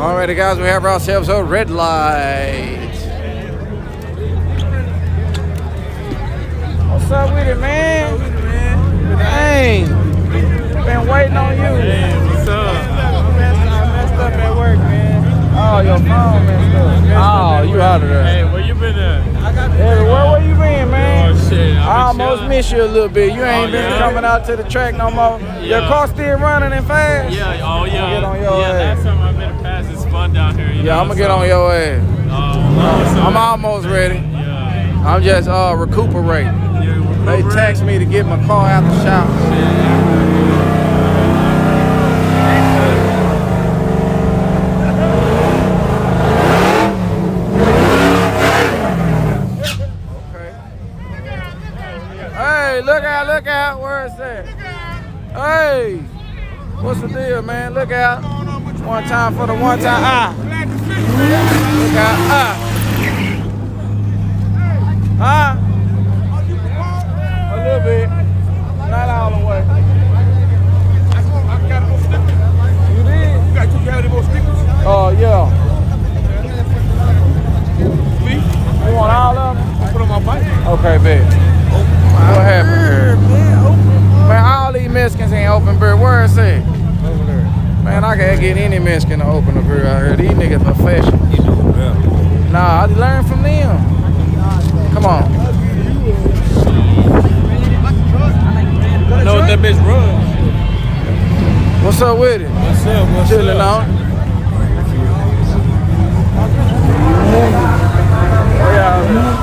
Alrighty, guys, we have ourselves a red light. What's up with it, man? Dang, been waiting on you. Hey, what's up? I messed up at work, man. Oh, your phone messed up. Oh, you out of there. Hey, where you been at? Everywhere, where you been, man? Oh, shit. I almost missed you a little bit. You ain't been coming out to the track no more. Your car still running and fast? Yeah, oh yeah. Get on your ass. Last time I made a pass, it's fun down here. You know, I'm gonna get on your ass. I'm almost ready. Yeah. I'm just recuperating. They text me to get my car out the shop. Look out, where is that? Hey, what's the deal, man? Look out. One time for the one time. Look out. A little bit. Not all the way. You did? You got 2 gallons more stickers? Oh, yeah. You want all of them? I put on my bike. Okay, bet. What happened? Man, all these Mexicans ain't open beer. Where is it? Over there. Man, I can't get any Mexican to open a beer out here. These niggas professional. Yeah. Nah, I learned from them. Come on. I know what that bitch runs. What's up with it? What's up? What's Chilling up? on. Yeah.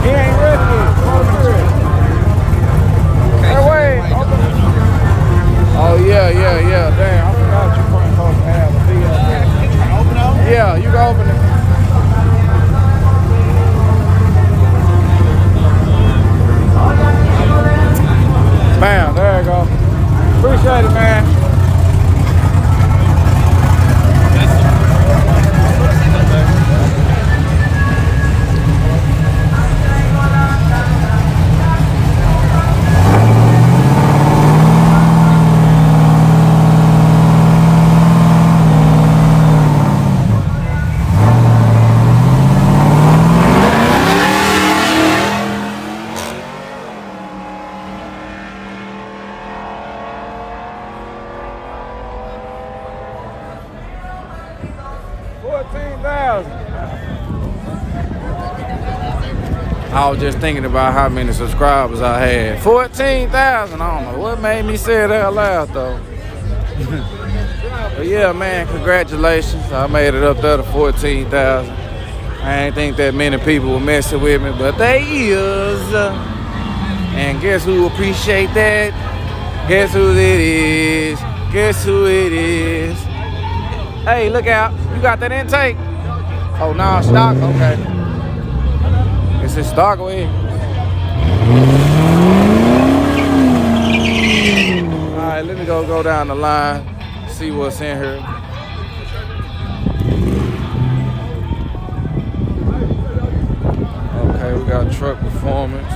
He ain't ready yet. Hey, wait. Oh, yeah. Damn, I forgot you weren't supposed to have a deal. Yeah, you can open it. Bam, there you go. Appreciate it, man. I was just thinking about how many subscribers I had. 14,000. I don't know what made me say it out loud though. But yeah, man, congratulations. I made it up there to 14,000. I ain't think that many people were messing with me, but they is. And guess who appreciate that? Guess who it is? Guess who it is? Hey, look out. You got that intake? Oh, no, stock? Okay. Is it stock way? Alright, let me go down the line, see what's in here. Okay, we got truck performance.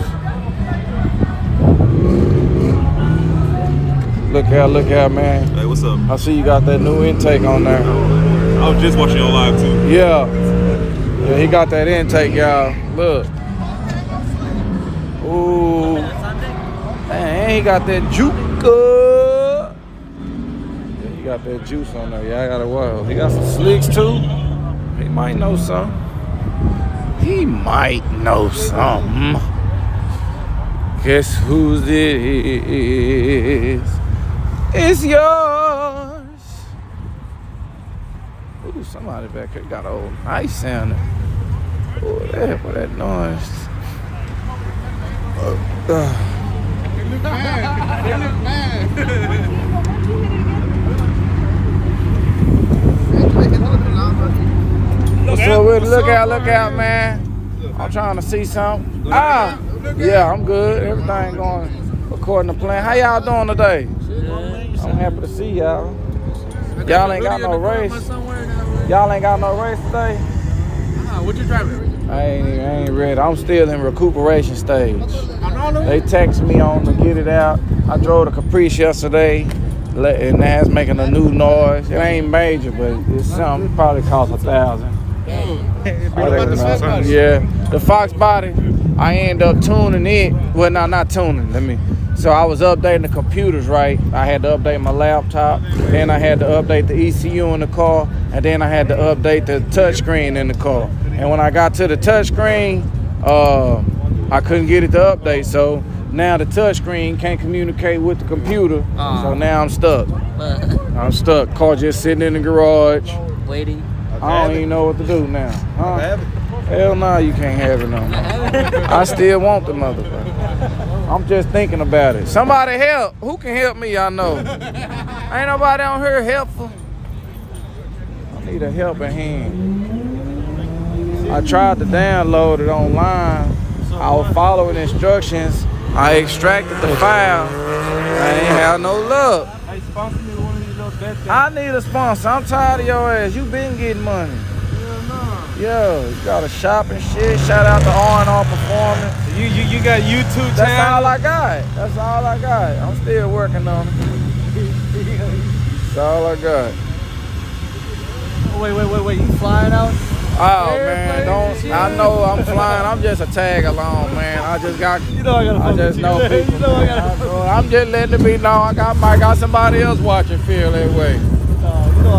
Look out, man. Hey, what's up? I see you got that new intake on there. I was just watching your live too. Yeah, he got that intake, y'all. Look. Ooh. Man, he got that juke. Yeah, he got that juice on there. Yeah, I got it wild. He got some slicks too. He might know something. Guess whose it is? It's yours. Ooh, somebody back here got old nice sounding. Ooh, what that noise? What's up with it? Look out, man. I'm trying to see something. Yeah, I'm good. Everything going according to plan. How y'all doing today? I'm happy to see y'all. Y'all ain't got no race. Y'all ain't got no race today? What you driving? I ain't ready. I'm still in recuperation stage. They text me on to get it out. I drove the Caprice yesterday, and that's making a new noise. It ain't major, but it's something. It probably cost $1,000. Yeah, the Fox body. I end up tuning it. Well, no, not tuning. So I was updating the computers, right? I had to update my laptop. Then I had to update the ECU in the car, and then I had to update the touchscreen in the car. And when I got to the touchscreen, I couldn't get it to update. So now the touchscreen can't communicate with the computer. So now I'm stuck. I'm stuck. Car just sitting in the garage. Waiting. I don't even know what to do now. Huh? Hell no, you can't have it no more. I still want the motherfucker. I'm just thinking about it. Somebody help. Who can help me? I know. Ain't nobody on here helpful. I need a helping hand. I tried to download it online. I was following instructions. I extracted the file. I ain't have no luck. Hey, sponsor me one of these little bad things. I need a sponsor. I'm tired of your ass. You been getting money. Yo, you got a shop and shit. Shout out to R&R Performance. You got YouTube channel? That's all I got. That's all I got. I'm still working on it. That's all I got. Wait. You flying out? Oh man, don't. I know I'm flying. I'm just a tag along, man. I just got. You know I gotta. I just know people. You know I gotta. I'm just letting it be known. I got somebody else watching feel that way.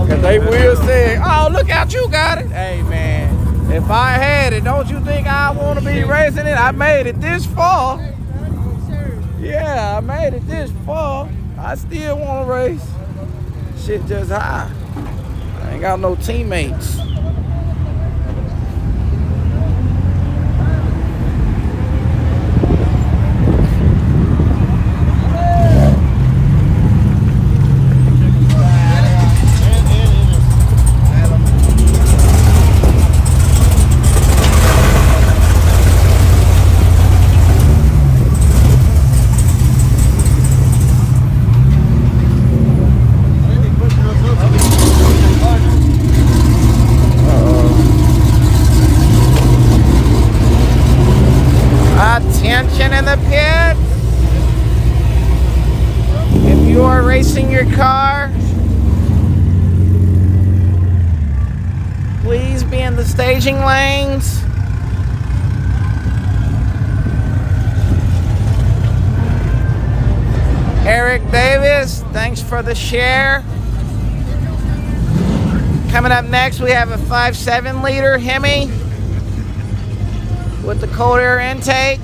Cause they will say, "Oh, look out, you got it." Hey man, if I had it, don't you think I want to be racing it? I made it this far. Yeah, I made it this far. I still want to race. Shit just high. I ain't got no teammates. Attention in the pit. If you are racing your car, please be in the staging lanes. Eric Davis, thanks for the share. Coming up next, we have a 5.7 liter Hemi with the cold air intake.